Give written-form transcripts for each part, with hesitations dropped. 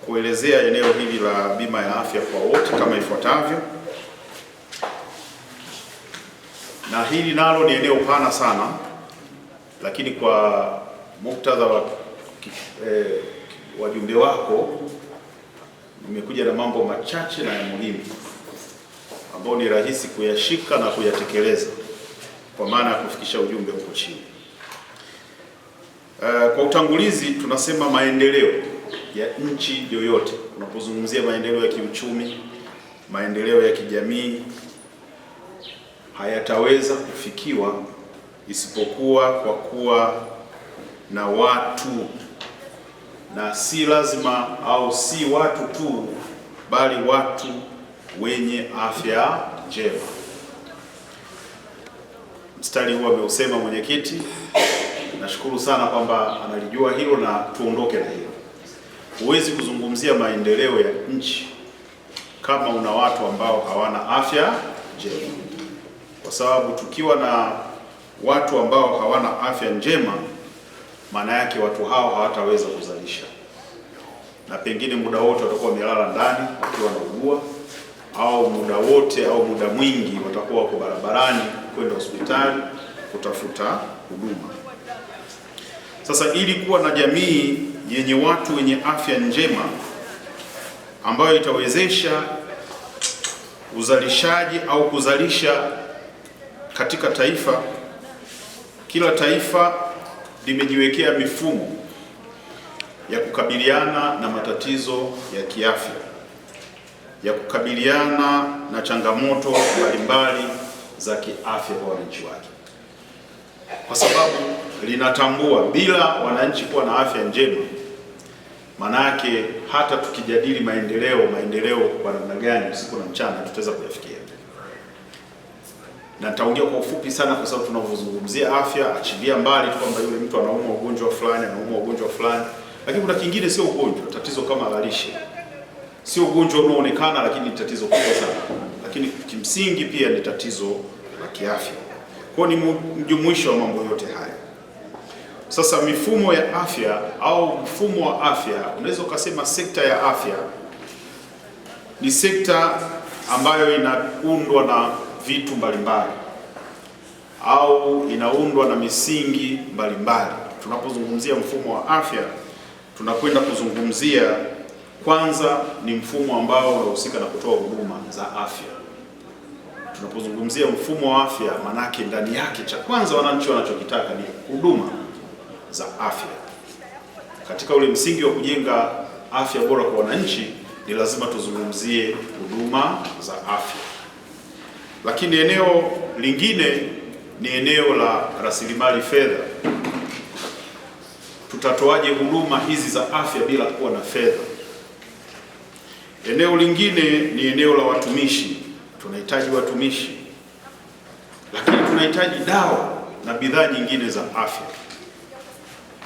Kuelezea eneo hili la bima ya afya kwa wote kama ifuatavyo, na hili nalo ni eneo pana sana, lakini kwa muktadha wa wajumbe wako nimekuja na mambo machache na ya muhimu ambayo ni rahisi kuyashika na kuyatekeleza kwa maana ya kufikisha ujumbe huko chini. Kwa utangulizi, tunasema maendeleo ya nchi yoyote, unapozungumzia maendeleo ya kiuchumi, maendeleo ya kijamii, hayataweza kufikiwa isipokuwa kwa kuwa na watu, na si lazima au si watu tu, bali watu wenye afya njema. Mstari huu ameusema mwenyekiti, nashukuru sana kwamba analijua hilo na tuondoke na hilo. Huwezi kuzungumzia maendeleo ya nchi kama una watu ambao hawana afya njema, kwa sababu tukiwa na watu ambao hawana afya njema, maana yake watu hao hawataweza kuzalisha, na pengine muda wote watakuwa wamelala ndani wakiwa wanaugua, au muda wote au muda mwingi watakuwa wako barabarani kwenda hospitali kutafuta huduma. Sasa ili kuwa na jamii yenye watu wenye afya njema ambayo itawezesha uzalishaji au kuzalisha katika taifa, kila taifa limejiwekea mifumo ya kukabiliana na matatizo ya kiafya, ya kukabiliana na changamoto mbalimbali za kiafya kwa wananchi wake, kwa sababu linatambua bila wananchi kuwa na afya njema, manake hata tukijadili maendeleo kwa namna gani usiku na mchana tutaweza kuyafikia. Na nitaongea kwa ufupi sana, kwa sababu tunavyozungumzia afya, achilia mbali tu kwamba yule mtu anaumwa ugonjwa fulani, lakini kuna kingine sio ugonjwa, tatizo kama la lishe. Sio ugonjwa unaoonekana, lakini ni tatizo kubwa sana, lakini kimsingi pia ni tatizo la kiafya. Kwa ni mjumuisho wa mambo yote haya. Sasa mifumo ya afya au mfumo wa afya, unaweza ukasema sekta ya afya ni sekta ambayo inaundwa na vitu mbalimbali au inaundwa na misingi mbalimbali. Tunapozungumzia mfumo wa afya, tunakwenda kuzungumzia kwanza ni mfumo ambao unahusika na kutoa huduma za afya. Tunapozungumzia mfumo wa afya, manake ndani yake cha kwanza wananchi wanachokitaka ni huduma za afya. Katika ule msingi wa kujenga afya bora kwa wananchi, ni lazima tuzungumzie huduma za afya. Lakini eneo lingine ni eneo la rasilimali fedha. Tutatoaje huduma hizi za afya bila kuwa na fedha? Eneo lingine ni eneo la watumishi. Tunahitaji watumishi, lakini tunahitaji dawa na bidhaa nyingine za afya.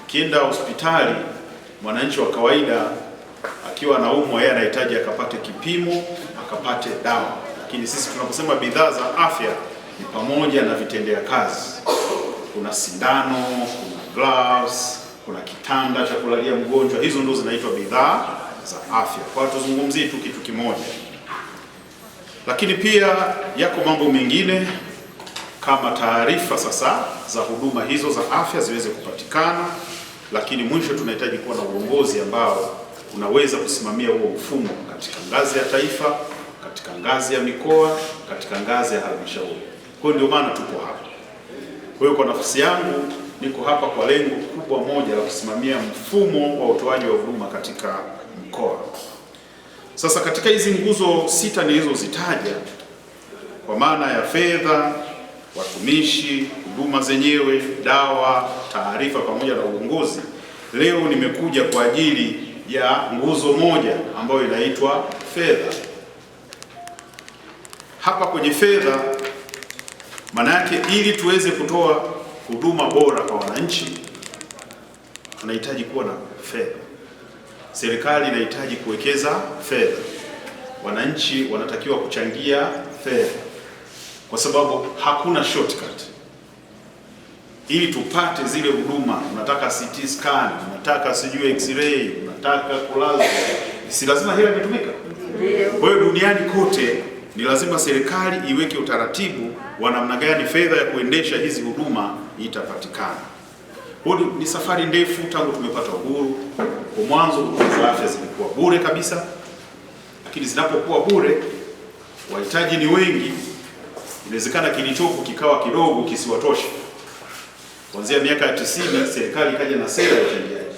Ukienda hospitali, mwananchi wa kawaida akiwa anaumwa, yeye anahitaji akapate kipimo, akapate dawa. Lakini sisi tunaposema bidhaa za afya ni pamoja na vitendea kazi. Kuna sindano, kuna gloves, kuna kitanda cha kulalia mgonjwa. Hizo ndo zinaitwa bidhaa za afya. Kwa hiyo tuzungumzie tu kitu kimoja. Lakini pia yako mambo mengine kama taarifa sasa za huduma hizo za afya ziweze kupatikana, lakini mwisho tunahitaji kuwa na uongozi ambao unaweza kusimamia huo mfumo katika ngazi ya taifa, katika ngazi ya mikoa, katika ngazi ya halmashauri. Kwa hiyo ndio maana tupo hapa. Kwa hiyo kwa nafasi yangu niko hapa kwa lengo kubwa moja la kusimamia mfumo wa utoaji wa huduma katika mkoa. Sasa katika hizi nguzo sita nilizozitaja, kwa maana ya fedha, watumishi, huduma zenyewe, dawa, taarifa pamoja na uongozi, leo nimekuja kwa ajili ya nguzo moja ambayo inaitwa fedha. Hapa kwenye fedha, maana yake ili tuweze kutoa huduma bora kwa wananchi, tunahitaji kuwa na fedha. Serikali inahitaji kuwekeza fedha, wananchi wanatakiwa kuchangia fedha, kwa sababu hakuna shortcut. ili tupate zile huduma. Unataka CT scan, unataka sijui x-ray, unataka kulazwa, si lazima hela itumika? Kwa hiyo duniani kote ni lazima serikali iweke utaratibu wa namna gani fedha ya kuendesha hizi huduma itapatikana. Ni safari ndefu tangu tumepata uhuru. Kwa mwanzo huduma za afya zilikuwa bure kabisa, lakini zinapokuwa bure, wahitaji ni wengi, inawezekana kilichopo kikawa kidogo kisiwatoshe. Kuanzia miaka ya 90 serikali ikaja na sera ya uchangiaji,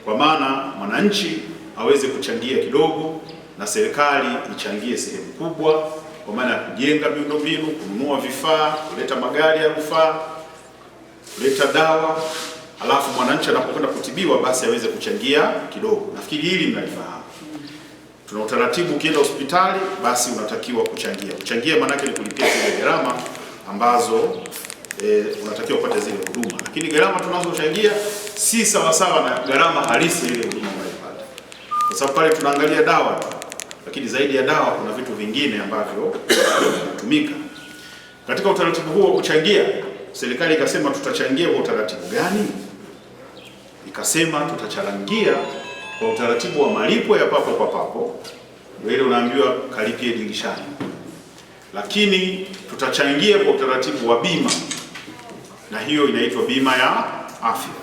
kwa maana mwananchi aweze kuchangia kidogo na serikali ichangie sehemu kubwa, kwa maana ya kujenga miundombinu, kununua vifaa, kuleta magari ya rufaa, kuleta dawa, alafu mwananchi anapokwenda kutibiwa basi aweze kuchangia kidogo. Nafikiri hili mnalifahamu. Tuna utaratibu, ukienda hospitali basi unatakiwa kuchangia. Kuchangia maana yake ni kulipia zile gharama ambazo unatakiwa kupata zile huduma, lakini gharama tunazochangia si sawasawa na gharama halisi ile huduma unayopata, kwa sababu pale tunaangalia dawa, lakini zaidi ya dawa kuna vitu vingine ambavyo vinatumika. Katika utaratibu huo wa kuchangia, serikali ikasema tutachangia kwa utaratibu gani? Ikasema tutachangia kwa utaratibu wa malipo ya papo kwa papo, ndio ile unaambiwa kalipie dirishani, lakini tutachangia kwa utaratibu wa bima, na hiyo inaitwa bima ya afya.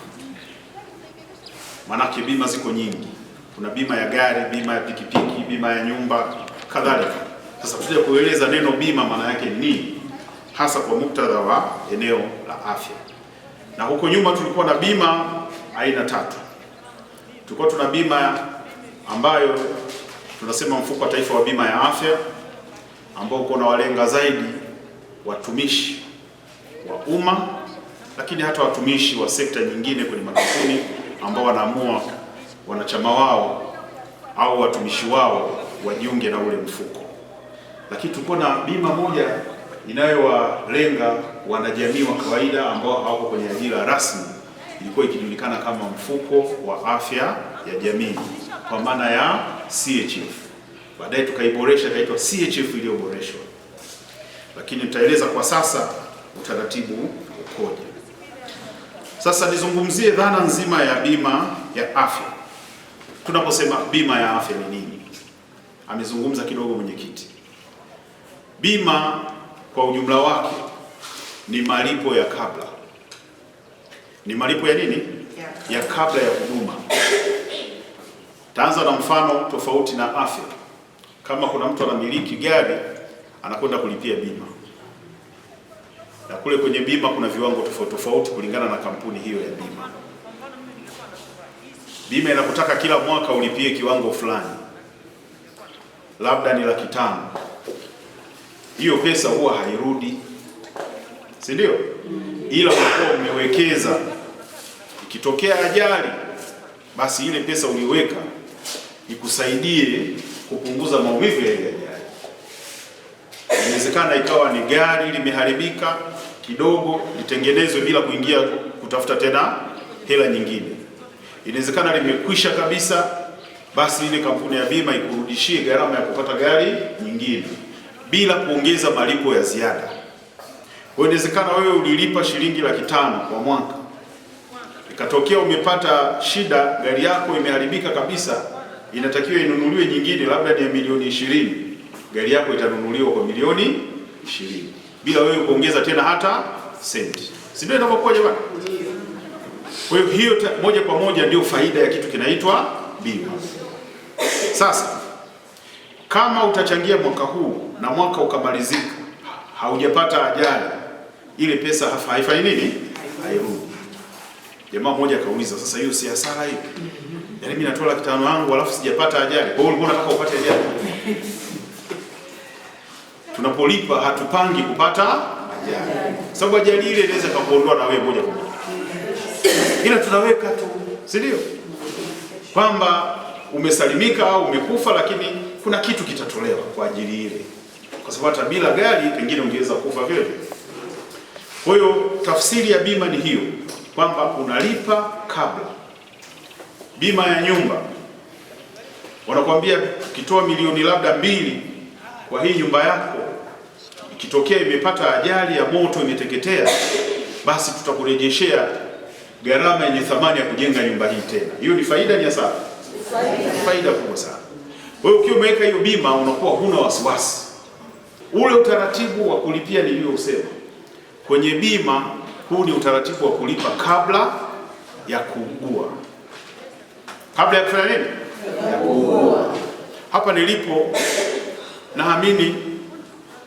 Maanake bima ziko nyingi, kuna bima ya gari, bima ya pikipiki, bima ya nyumba, kadhalika. Sasa tutaje kueleza neno bima maana yake ni hasa kwa muktadha wa eneo la afya. Na huko nyuma tulikuwa na bima aina 3. Tulikuwa tuna bima ambayo tunasema mfuko wa taifa wa bima ya afya, ambao kuna walenga zaidi watumishi wa umma, lakini hata watumishi wa sekta nyingine kwenye makampuni ambao wanaamua wanachama wao au watumishi wao wajiunge na ule mfuko. Lakini tulikuwa na bima moja inayowalenga wanajamii wa kawaida ambao hawako kwenye ajira rasmi, ilikuwa ikijulikana kama mfuko wa afya ya jamii, kwa maana ya CHF. Baadaye tukaiboresha ikaitwa CHF iliyoboreshwa, lakini nitaeleza kwa sasa utaratibu ukoje. Sasa nizungumzie dhana nzima ya bima ya afya. Tunaposema bima ya afya ni nini? Amezungumza kidogo mwenyekiti. Bima kwa ujumla wake ni malipo ya kabla. Ni malipo ya nini? Ya kabla ya huduma. Taanza na mfano tofauti na afya. Kama kuna mtu anamiliki gari, anakwenda kulipia bima, na kule kwenye bima kuna viwango tofauti tofauti kulingana na kampuni hiyo ya bima. Bima inakutaka kila mwaka ulipie kiwango fulani, labda ni 500,000. Hiyo pesa huwa hairudi, si ndio? Ila kwa umewekeza, ikitokea ajali, basi ile pesa uliweka ikusaidie kupunguza maumivu ya ile ajali. Inawezekana ikawa ni gari limeharibika kidogo, litengenezwe bila kuingia kutafuta tena hela nyingine. Inawezekana limekwisha kabisa, basi ile kampuni ya bima ikurudishie gharama ya kupata gari nyingine bila kuongeza malipo ya ziada. Kwa inawezekana wewe ulilipa shilingi 500,000 kwa mwaka, ikatokea umepata shida, gari yako imeharibika kabisa, inatakiwa inunuliwe nyingine, labda ni milioni 20, gari yako itanunuliwa kwa milioni 20 bila wewe kuongeza tena hata senti. Si ndio inapokuwa jamani? Kwa hiyo moja kwa moja ndio faida ya kitu kinaitwa bima. Sasa kama utachangia mwaka huu na mwaka ukamalizika haujapata ajali, ile pesa haifanyi nini? Hairudi. Jamaa mmoja akauliza, sasa hiyo si hasara hiyo? Yaani mimi natoa 500,000 yangu alafu sijapata ajali. Kwa hiyo ulikuwa unataka upate ajali? Tunapolipa hatupangi kupata ajali, sababu ajali ile inaweza kukuondoa na wewe moja kwa moja, ila tunaweka tu, si ndio, kwamba umesalimika au umekufa, lakini kuna kitu kitatolewa kwa ajili ile, kwa sababu hata bila gari pengine ungeweza kufa vile. Kwa hiyo tafsiri ya bima ni hiyo, kwamba unalipa kabla. Bima ya nyumba wanakuambia ukitoa milioni labda 2 kwa hii nyumba yako, ikitokea imepata ajali ya moto, imeteketea, basi tutakurejeshea gharama yenye thamani ya kujenga nyumba hii tena. Hiyo ni faida, ni hasara? Faida kubwa sana. Kwa hiyo ukiwa umeweka hiyo bima, unakuwa huna wasiwasi. Ule utaratibu wa kulipia niliyousema kwenye bima, huu ni utaratibu wa kulipa kabla ya kuugua. Kabla ya kufanya nini? Ya kuugua. Hapa nilipo naamini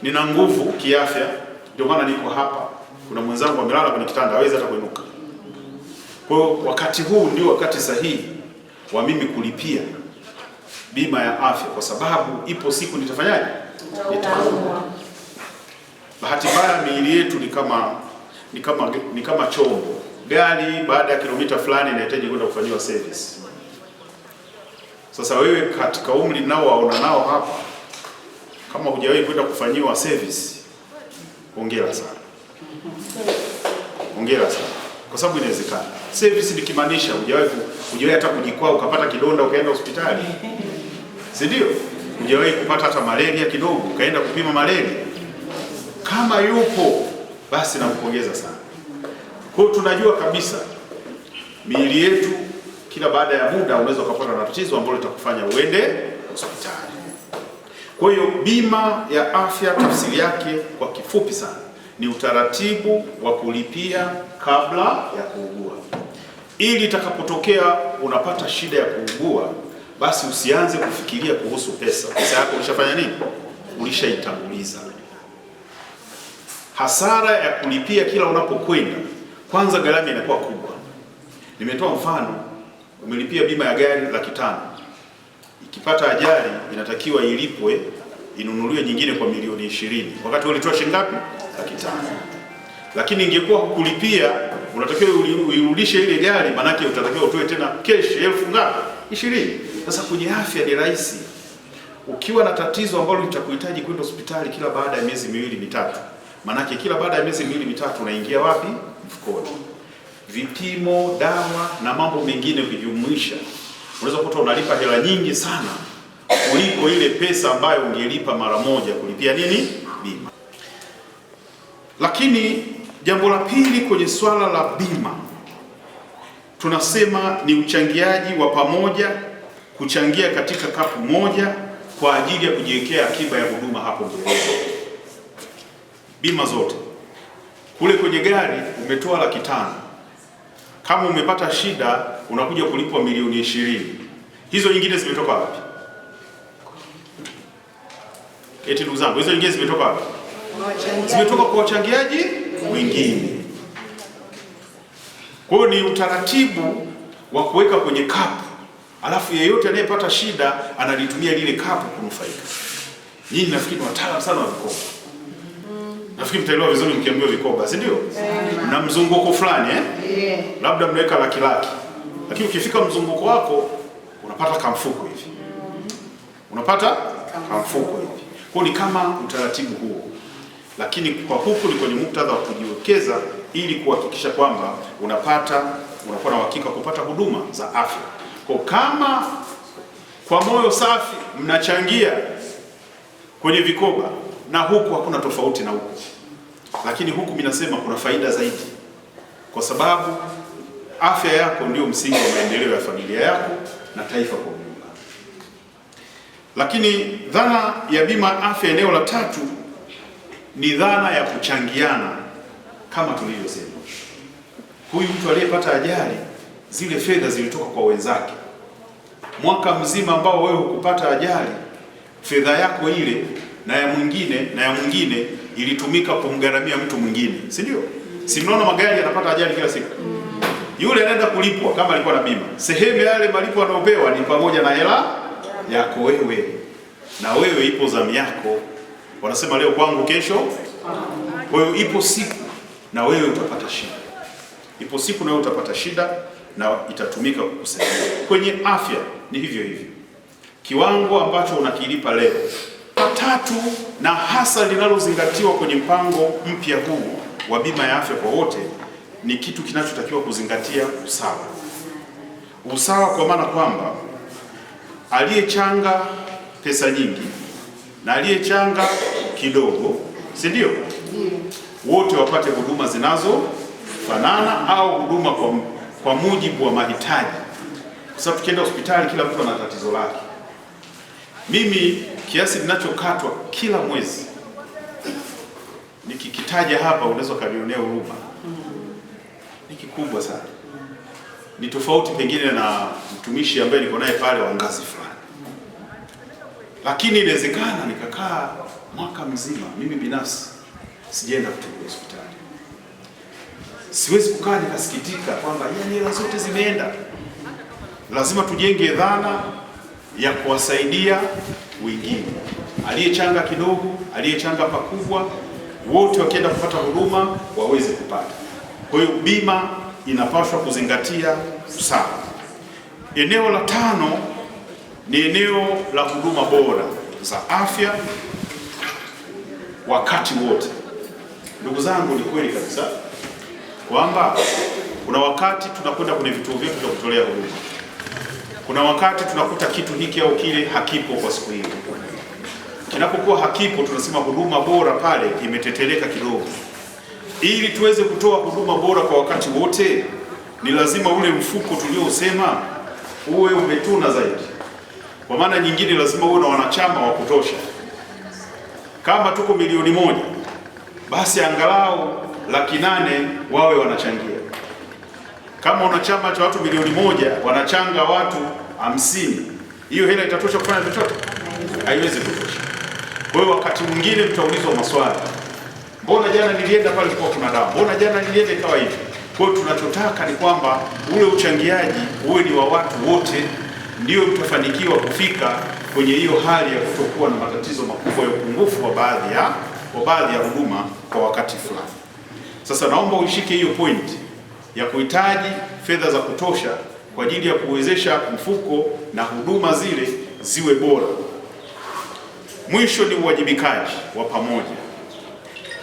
nina nguvu kiafya, ndio maana niko hapa. Kuna mwenzangu amelala kwenye kitanda, hawezi hata kuinuka. Kwa hiyo wakati huu ndio wakati sahihi wa mimi kulipia bima ya afya, kwa sababu ipo siku nitafanyaje? Nitaumwa. Bahati mbaya miili yetu ni kama chombo. Gari baada ya kilomita fulani inahitaji kwenda kufanyiwa service. Sasa wewe katika umri nao waona nao hapa, kama hujawahi kwenda kufanyiwa service, hongera sana. Hongera sana. Kwa sababu inawezekana. Service nikimaanisha hujawahi hata kujikwaa ukapata kidonda ukaenda hospitali. Si ndio? Hujawahi kupata hata malaria kidogo ukaenda kupima malaria. Kama yupo basi nampongeza sana. Kwa hiyo tunajua kabisa miili yetu kila baada ya muda unaweza kupata na tatizo ambalo litakufanya uende hospitali. Kwa hiyo bima ya afya tafsiri yake kwa kifupi sana ni utaratibu wa kulipia kabla ya kuugua, ili itakapotokea unapata shida ya kuugua, basi usianze kufikiria kuhusu pesa. Pesa yako ulishafanya nini? Ulishaitanguliza. Hasara ya kulipia kila unapokwenda, kwanza gharama inakuwa kubwa. Nimetoa mfano, umelipia bima ya gari 500,000. Ikipata ajali inatakiwa ilipwe, inunuliwe nyingine kwa milioni 20. Wakati ulitoa shilingi ngapi? 500,000. Lakini ingekuwa hukulipia, unatakiwa uirudishe ile gari, manake utatakiwa utoe tena cash 1000 ngapi? 20. Sasa kwenye afya ni rahisi. Ukiwa na tatizo ambalo litakuhitaji kwenda hospitali kila baada ya miezi 2-3, manake kila baada ya miezi 2-3 unaingia wapi? Mfukoni. Vipimo, dawa na mambo mengine ukijumuisha, unaweza kukuta unalipa hela nyingi sana kuliko ile pesa ambayo ungelipa mara moja kulipia nini? Bima. Lakini jambo la pili kwenye swala la bima, tunasema ni uchangiaji wa pamoja, kuchangia katika kapu moja kwa ajili ya kujiwekea akiba ya huduma hapo mbele. Bima zote. Kule kwenye gari umetoa 500,000. Kama umepata shida unakuja kulipwa milioni 20. Hizo nyingine zimetoka wapi? Eti ndugu zangu, hizo nyingine zimetoka wapi? Zimetoka kwa wachangiaji wengine. Kwa hiyo ni utaratibu wa kuweka kwenye kapu, alafu yeyote anayepata shida analitumia lile kapu kunufaika. Nyinyi nafikiri wataalamu sana wa vikoba. Nafikiri mtaelewa vizuri mkiambiwa vikoba, si ndio? Na mzunguko fulani labda mnaweka laki. Lakini ukifika mzunguko wako unapata kamfuko hivi. Unapata kamfuko hivi. Kwa ni kama utaratibu huo. Lakini kwa huku ni kwenye muktadha wa kujiwekeza ili kuhakikisha kwamba unakuwa na uhakika kupata huduma za afya. Kwa kama kwa moyo safi mnachangia kwenye vikoba, na huku hakuna tofauti na huku. Lakini huku mimi nasema kuna faida zaidi, kwa sababu afya yako ndio msingi wa maendeleo ya familia yako na taifa kwa ujumla. Lakini dhana ya bima afya eneo la tatu ni dhana ya kuchangiana kama tulivyosema. Huyu mtu aliyepata ajali, zile fedha zilitoka kwa wenzake. Mwaka mzima ambao wewe hukupata ajali, fedha yako ile na ya mwingine ilitumika kumgharamia mtu mwingine, si ndio? Si mnaona magari yanapata ajali kila siku? Yule anaenda kulipwa kama alikuwa na bima. Sehemu ya yale malipo anayopewa ni pamoja na hela yako wewe. Na wewe ipo zamu yako. Wanasema leo kwangu kesho. Kwa hiyo ipo siku na wewe utapata shida. Ipo siku na wewe utapata shida na itatumika kukusaidia. Kwenye afya ni hivyo hivyo. Kiwango ambacho unakilipa leo. Tatu, na hasa linalozingatiwa kwenye mpango mpya huu wa bima ya afya kwa wote, ni kitu kinachotakiwa kuzingatia usawa. Usawa kwa maana kwamba aliyechanga pesa nyingi na aliyechanga kidogo, si ndio? Wote wapate huduma zinazofaa. fanana au huduma kwa mujibu wa mahitaji, kwa sababu tukienda hospitali kila mtu ana tatizo lake. Mimi kiasi ninachokatwa kila mwezi nikikitaja hapa unaweza kanionea huruma, ni kikubwa sana. Ni tofauti pengine na mtumishi ambaye niko naye pale wa ngazi fulani, lakini inawezekana nikakaa mwaka mzima mimi binafsi sijaenda kutibiwa hospitali. Siwezi kukaa nikasikitika kwamba hela zote zimeenda. Lazima tujenge dhana ya kuwasaidia wengine, aliyechanga kidogo, aliyechanga pakubwa, wote wakienda kupata huduma waweze kupata. Kwa hiyo bima inapaswa kuzingatia usawa. Eneo la 5 ni eneo la huduma bora za afya wakati wote. Ndugu zangu, ni kweli kabisa kwamba kuna wakati tunakwenda kwenye vituo vyetu vya kutolea huduma, kuna wakati tunakuta kitu hiki au kile hakipo kwa siku hiyo. Kinapokuwa hakipo, tunasema huduma bora pale imeteteleka kidogo. Ili tuweze kutoa huduma bora kwa wakati wote, ni lazima ule mfuko tuliosema uwe umetuna zaidi. Kwa maana nyingine, lazima uwe na wanachama wa kutosha. Kama tuko milioni 1, basi angalau 800,000 wawe wanachangia. Kama una chama cha watu milioni 1 wanachanga watu 50, hiyo hela itatosha kufanya chochote? Haiwezi kutosha. Kwa hiyo wakati mwingine mtaulizwa maswali, mbona jana nilienda pale kwa kuna dawa, mbona jana nilienda ikawa hivi. Kwa hiyo tunachotaka ni kwamba ule uchangiaji uwe ni wa watu wote, ndio mtafanikiwa kufika kwenye hiyo hali ya kutokuwa na matatizo makubwa ya upungufu wa baadhi ya huduma kwa wakati fulani. Sasa naomba uishike hiyo point ya kuhitaji fedha za kutosha kwa ajili ya kuwezesha mfuko na huduma zile ziwe bora. Mwisho ni uwajibikaji wa pamoja.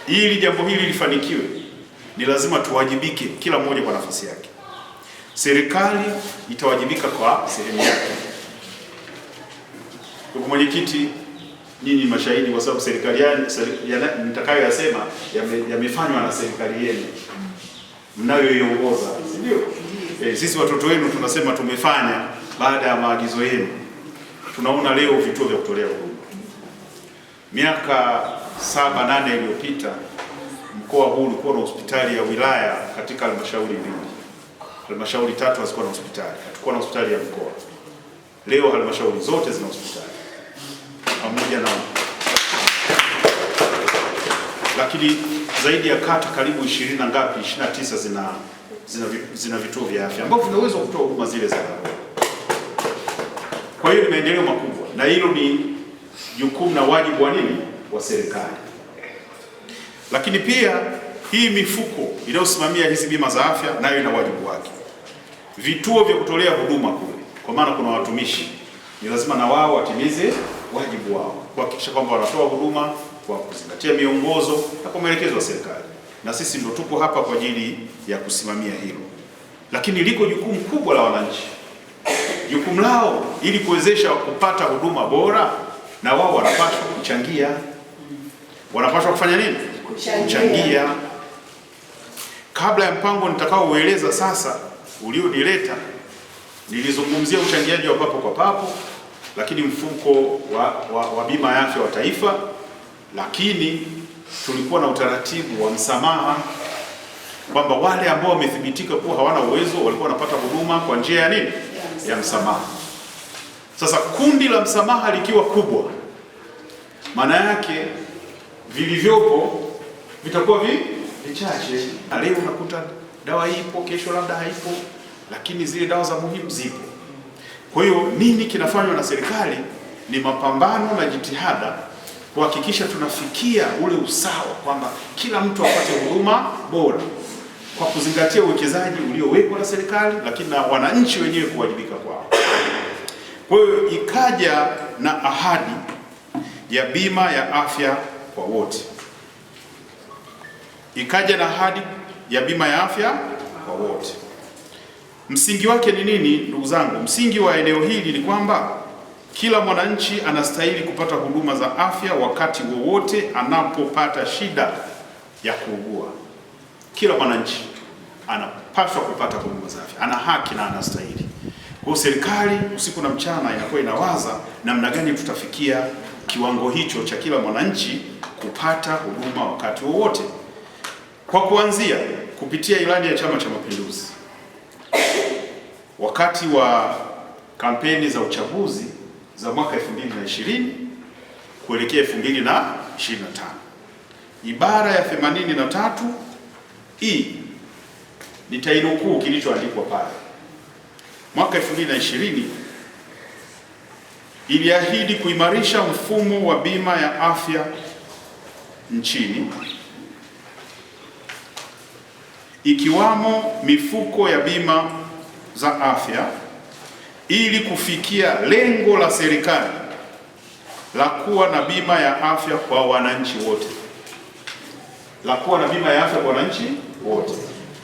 Ili jambo hili lifanikiwe, ni lazima tuwajibike kila mmoja kwa nafasi yake. Serikali itawajibika kwa sehemu yake. Ndugu mwenyekiti, nyinyi mashahidi, kwa sababu serikali nitakayoyasema yamefanywa na serikali yenu mnayoiongoza, si ndio? Sisi watoto wenu tunasema tumefanya baada ya maagizo yenu. Tunaona leo vituo vya kutolea huduma. Miaka 7-8 iliyopita mkoa huu ulikuwa na hospitali ya wilaya katika halmashauri 2. Halmashauri 3 hazikuwa na hospitali. Hatukuwa na hospitali ya mkoa. Leo halmashauri zote zina hospitali pamoja na, lakini zaidi ya kata karibu 20 na ngapi, 29 zina vituo vya afya ambavyo vinaweza kutoa huduma zile za afya. Kwa hiyo ni maendeleo makubwa, na hilo ni jukumu na wajibu wa nini, wa serikali. Lakini pia hii mifuko inayosimamia hizi bima za afya nayo ina wajibu wake. Vituo vya kutolea huduma kule, kwa maana kuna watumishi, ni lazima na wao watimize wajibu wao kuhakikisha kwamba wanatoa huduma kwa kuzingatia miongozo na kwa maelekezo ya serikali, na sisi ndio tuko hapa kwa ajili ya kusimamia hilo. Lakini liko jukumu kubwa la wananchi. Jukumu lao ili kuwezesha kupata huduma bora, na wao wanapaswa kuchangia. Wanapaswa kufanya nini? Kuchangia. Kabla ya mpango nitakaoueleza sasa ulionileta, nilizungumzia uchangiaji wa papo kwa papo, lakini mfuko wa bima ya afya wa taifa, lakini tulikuwa na utaratibu wa msamaha kwamba wale ambao wamethibitika kuwa hawana uwezo walikuwa wanapata huduma kwa njia ya nini? Ya msamaha. Sasa kundi la msamaha likiwa kubwa, maana yake vilivyopo vitakuwa vichache. Leo unakuta dawa ipo, kesho labda haipo, lakini zile dawa za muhimu zipo. Kwa hiyo nini kinafanywa na serikali? Ni mapambano na jitihada kuhakikisha tunafikia ule usawa kwamba kila mtu apate huduma bora kwa kuzingatia uwekezaji uliowekwa na serikali, lakini na wananchi wenyewe kuwajibika kwao. Kwa hiyo ikaja na ahadi ya bima ya afya kwa wote. Ikaja na ahadi ya bima ya afya kwa wote. Msingi wake ni nini, ndugu zangu? Msingi wa eneo hili ni kwamba kila mwananchi anastahili kupata huduma za afya wakati wowote anapopata shida ya kuugua. Kila mwananchi anapaswa kupata huduma za afya, ana haki na anastahili. Kwa serikali usiku na mchana inakuwa inawaza namna gani tutafikia kiwango hicho cha kila mwananchi kupata huduma wakati wowote. Kwa kuanzia kupitia ilani ya Chama cha Mapinduzi, wakati wa kampeni za uchaguzi za mwaka 2020 kuelekea 2025, ibara ya 83 nitainukuu kilichoandikwa pale. Mwaka 2020 iliahidi kuimarisha mfumo wa bima ya afya nchini, ikiwamo mifuko ya bima za afya, ili kufikia lengo la serikali la kuwa na bima ya afya kwa wananchi wote,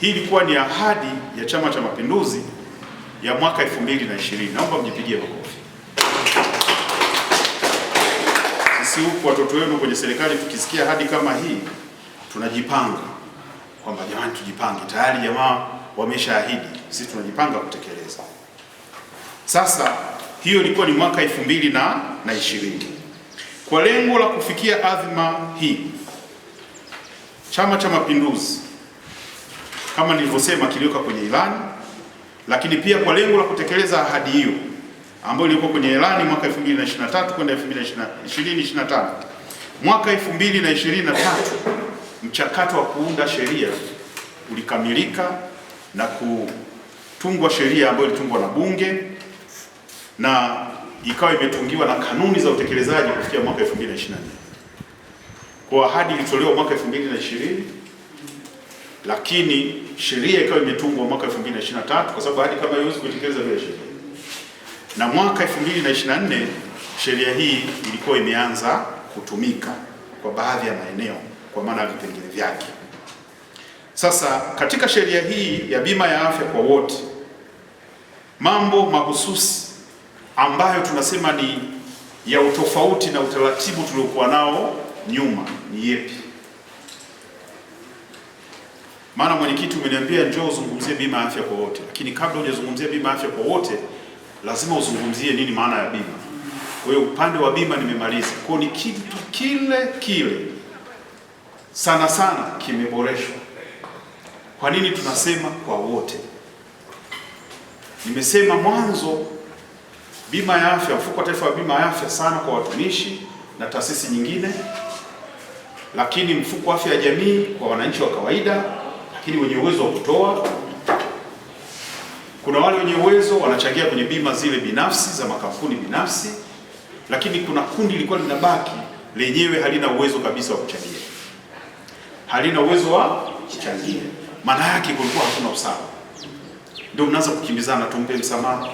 Hii ilikuwa ni ahadi ya Chama cha Mapinduzi ya mwaka 2020. Naomba mjipigie makofi. Sisi huku watoto wenu kwenye serikali tukisikia ahadi kama hii tunajipanga kwamba jamani, tujipange, tayari jamaa wameshaahidi, sisi tunajipanga kutekeleza. Sasa hiyo ilikuwa ni mwaka 2020. Kwa lengo la kufikia adhima hii, Chama cha Mapinduzi kama nilivyosema kiliweka kwenye ilani, lakini pia kwa lengo la kutekeleza ahadi hiyo ambayo ilikuwa kwenye ilani mwaka 2023 kwenda 2025. Mwaka 2023 mchakato wa kuunda sheria ulikamilika na kutungwa sheria ambayo ilitungwa na Bunge na ikawa imetungiwa na kanuni za utekelezaji kufikia mwaka 2024. Kwa ahadi ilitolewa mwaka 2020, lakini sheria ikawa imetungwa mwaka 2023 kwa sababu ahadi kama hiyo haiwezi kutekeleza bila sheria. Na mwaka 2024 sheria hii ilikuwa imeanza kutumika kwa baadhi ya maeneo kwa maana ya vipengele vyake. Sasa katika sheria hii ya bima ya afya kwa wote, mambo mahususi ambayo tunasema ni ya utofauti na utaratibu tuliokuwa nao nyuma ni yepi? Maana mwenyekiti umeniambia njoo uzungumzie bima ya afya kwa wote, lakini kabla hujazungumzia bima ya afya kwa wote lazima uzungumzie nini maana ya bima. Kwa hiyo upande wa bima nimemaliza. Kwa ni kitu kile sana kimeboreshwa. Kwa nini tunasema kwa wote? Nimesema mwanzo bima ya afya, mfuko wa taifa wa bima ya afya sana kwa watumishi na taasisi nyingine, lakini mfuko wa afya ya jamii kwa wananchi wa kawaida, lakini wenye uwezo wa kutoa. Kuna wale wenye uwezo wanachangia kwenye bima zile binafsi za makampuni binafsi, lakini kuna kundi lilikuwa linabaki lenyewe halina uwezo kabisa wa kuchangia. Maana yake kulikuwa hakuna usawa. Ndio mnaanza kukimbizana, tumpe msamaha.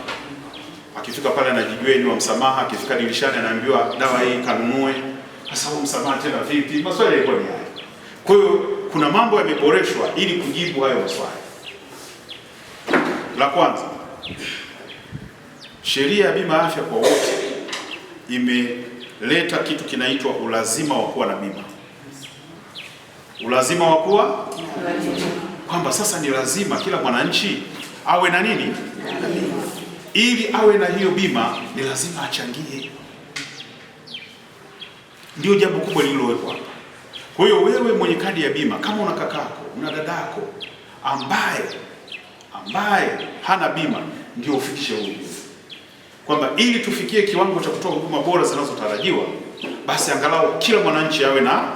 Akifika pale anajijueni wa msamaha, akifika dirishani anaambiwa dawa hii kanunue. Sasa huo msamaha tena vipi? Maswali yalikuwa ni haya. Kwa hiyo kuna mambo yameboreshwa ili kujibu hayo maswali. La kwanza, sheria ya bima ya afya kwa wote imeleta kitu kinaitwa ulazima wa kuwa na bima. Ulazima wa kuwa kwamba sasa ni lazima kila mwananchi awe na nini? Na bima. Ili awe na hiyo bima ni lazima achangie. Ndio jambo kubwa lililowekwa hapa. Kwa hiyo wewe mwenye kadi ya bima, kama una kakako, una dadako ambaye hana bima, ndio ufikishe huko. Kwamba ili tufikie kiwango cha kutoa huduma bora zinazotarajiwa, basi angalau kila mwananchi awe na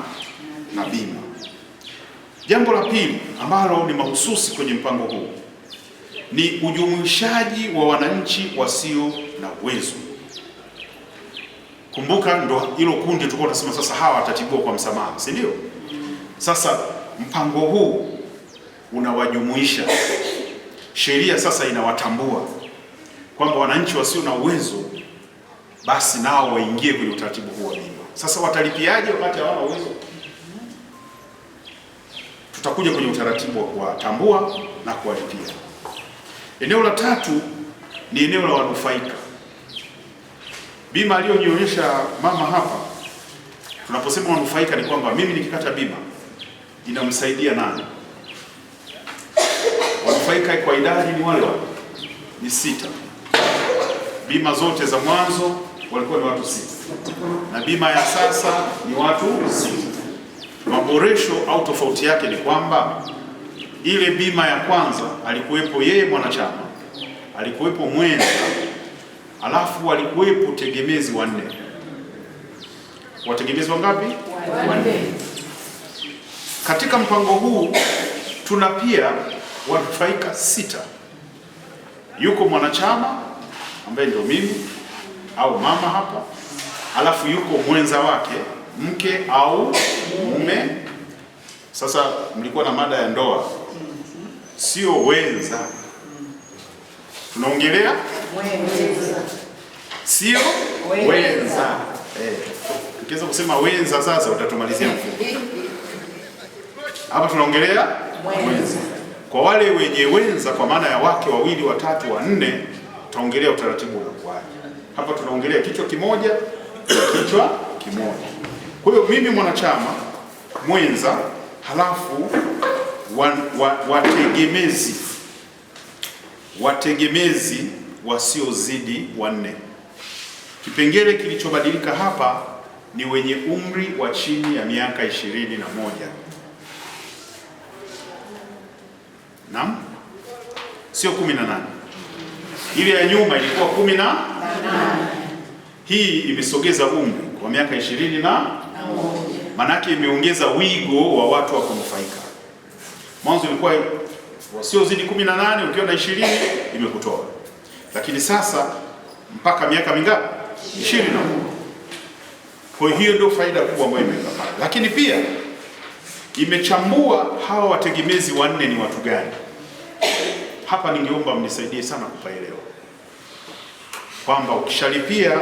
bima. Jambo la pili ambalo ni mahususi kwenye mpango huu ni ujumuishaji wa wananchi wasio na uwezo. Kumbuka ndo hilo kundi tulikuwa tunasema sasa hawa watatibiwa kwa msamaha, si ndio? Sasa mpango huu unawajumuisha. Sheria sasa inawatambua kwamba wananchi wasio na uwezo basi nao waingie kwenye utaratibu huu wa bima. Sasa watalipiaje wakati hawana uwezo? Tutakuja kwenye utaratibu wa kuwatambua na kuwalipia. Eneo la tatu ni eneo la wanufaika. Bima aliyonionyesha mama hapa, tunaposema wanufaika ni kwamba mimi nikikata bima inamsaidia nani? wanufaika kwa idadi ni wale ni 6. Bima zote za mwanzo walikuwa ni watu 6 na bima ya sasa ni watu 6. Maboresho au tofauti yake ni kwamba ile bima ya kwanza alikuwepo yeye mwanachama, alikuwepo mwenza, alafu alikuwepo tegemezi 4. Wategemezi wangapi? 4. Katika mpango huu tuna pia wanufaika 6. Yuko mwanachama ambaye ndio mimi au mama hapa, alafu yuko mwenza wake, mke au mume. Sasa mlikuwa na mada ya ndoa, sio wenza. Tunaongelea wenza, sio wenza. Ukiweza kusema wenza sasa utatumalizia mfumo. Hapa tunaongelea wenza. Kwa wale wenye wenza kwa maana ya wake 2, 3, 4, tutaongelea utaratibu unaokuaje. Hapa tunaongelea kichwa kimoja, kichwa kimoja. Kwa hiyo mimi mwanachama, mwenza, halafu wategemezi wasiozidi 4. Kipengele kilichobadilika hapa ni wenye umri wa chini ya miaka 21. Naam, sio 18. Ile ya nyuma ilikuwa 18. Hii imesogeza umri kwa miaka 21. Manake imeongeza wigo wa watu wa kunufaika. Mwanzo ilikuwa wasiozidi 18, ukiwa na 20 imekutoa. Lakini sasa mpaka miaka mingapi? 21. Kwa hiyo ndio faida kubwa ambayo imeweka pale. Lakini pia imechambua hawa wategemezi 4 ni watu gani. Hapa ningeomba mnisaidie sana kupaelewa kwamba ukishalipia,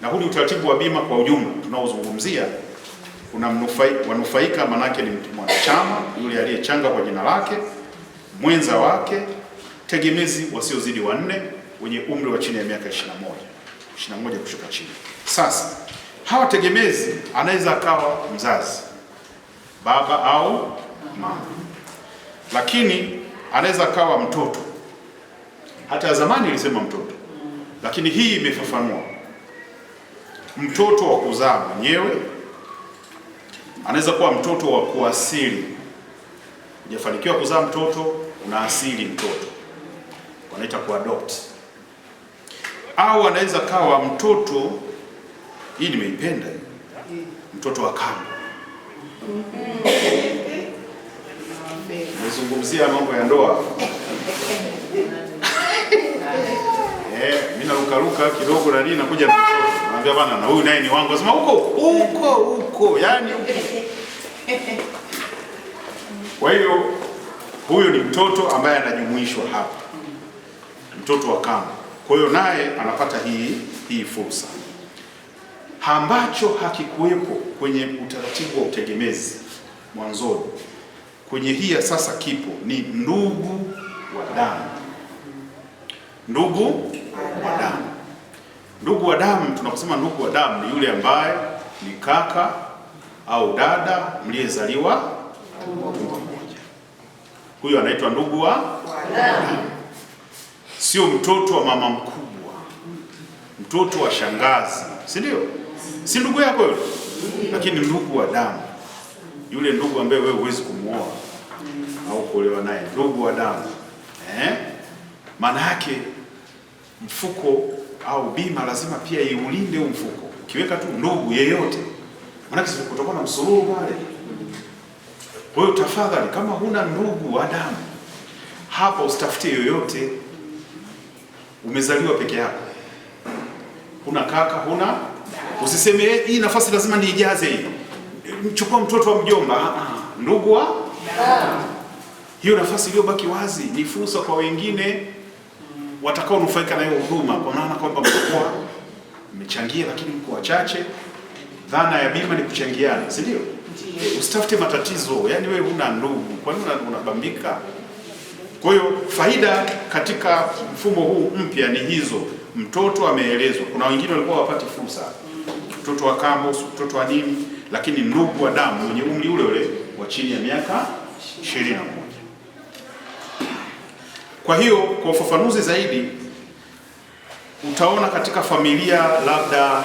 na huu ni utaratibu wa bima kwa ujumla tunaozungumzia, kuna wanufaika, manake ni mwanachama yule aliyechanga kwa jina lake, mwenza wake, tegemezi wasiozidi 4 wenye umri wa chini ya miaka 21 kushuka chini. Sasa hawa tegemezi anaweza akawa mzazi, baba au mama, lakini anaweza akawa mtoto. Hata zamani ilisema mtoto, lakini hii imefafanua mtoto wa kuzaa mwenyewe, anaweza kuwa mtoto wa kuasili. Hujafanikiwa kuzaa mtoto, unaasili mtoto, wanaita kuadopt. Au anaweza kawa mtoto, hii nimeipenda, mtoto wa kambo. Nimezungumzia mambo ya ndoa. Mimi narukaruka kidogo na nini, nakuja naambia bana, na huyu naye ni wangu. Nasema huko, yani. Kwa hiyo huyo ni mtoto ambaye anajumuishwa hapa, mtoto wa kambo. Kwa hiyo naye anapata hii fursa, ambacho hakikuwepo kwenye utaratibu wa utegemezi mwanzoni. Kwenye hii ya sasa kipo, ni ndugu wa damu. Ndugu wa damu. Ndugu wa damu, tunaposema ndugu wa damu ni yule ambaye ni kaka au dada mliyezaliwa tumbo moja. Huyo anaitwa ndugu wa damu. Sio mtoto wa mama mkubwa, mtoto wa shangazi, si ndio? Si ndugu yako yule, lakini ndugu wa damu, yule ndugu ambaye wewe huwezi kumuoa au kuolewa naye, ndugu wa damu. Maana yake mfuko au bima lazima pia iulinde huo mfuko. Ukiweka tu ndugu yeyote, maana kutakuwa na msururu pale. Kwa hiyo tafadhali, kama huna ndugu wa damu hapa, usitafutie yoyote. Umezaliwa peke yako, huna kaka, huna, usiseme hii nafasi lazima niijaze hii, mchukua mtoto wa mjomba. Ndugu wa damu, hiyo nafasi iliyobaki wazi ni fursa kwa wengine watakao nufaika na hiyo huduma, kwa maana kwamba mko mmechangia, lakini mko wachache. Dhana ya bima ni kuchangiana, si ndio? Usitafute matatizo, yani wewe huna ndugu, kwa nini unabambika? Kwa hiyo faida katika mfumo huu mpya ni hizo. Mtoto ameelezwa, kuna wengine walikuwa wapati fursa, mtoto wa kambo, mtoto wa nini, lakini ndugu wa damu mwenye umri ule ule wa chini ya miaka 21. Kwa hiyo kwa ufafanuzi zaidi, utaona katika familia labda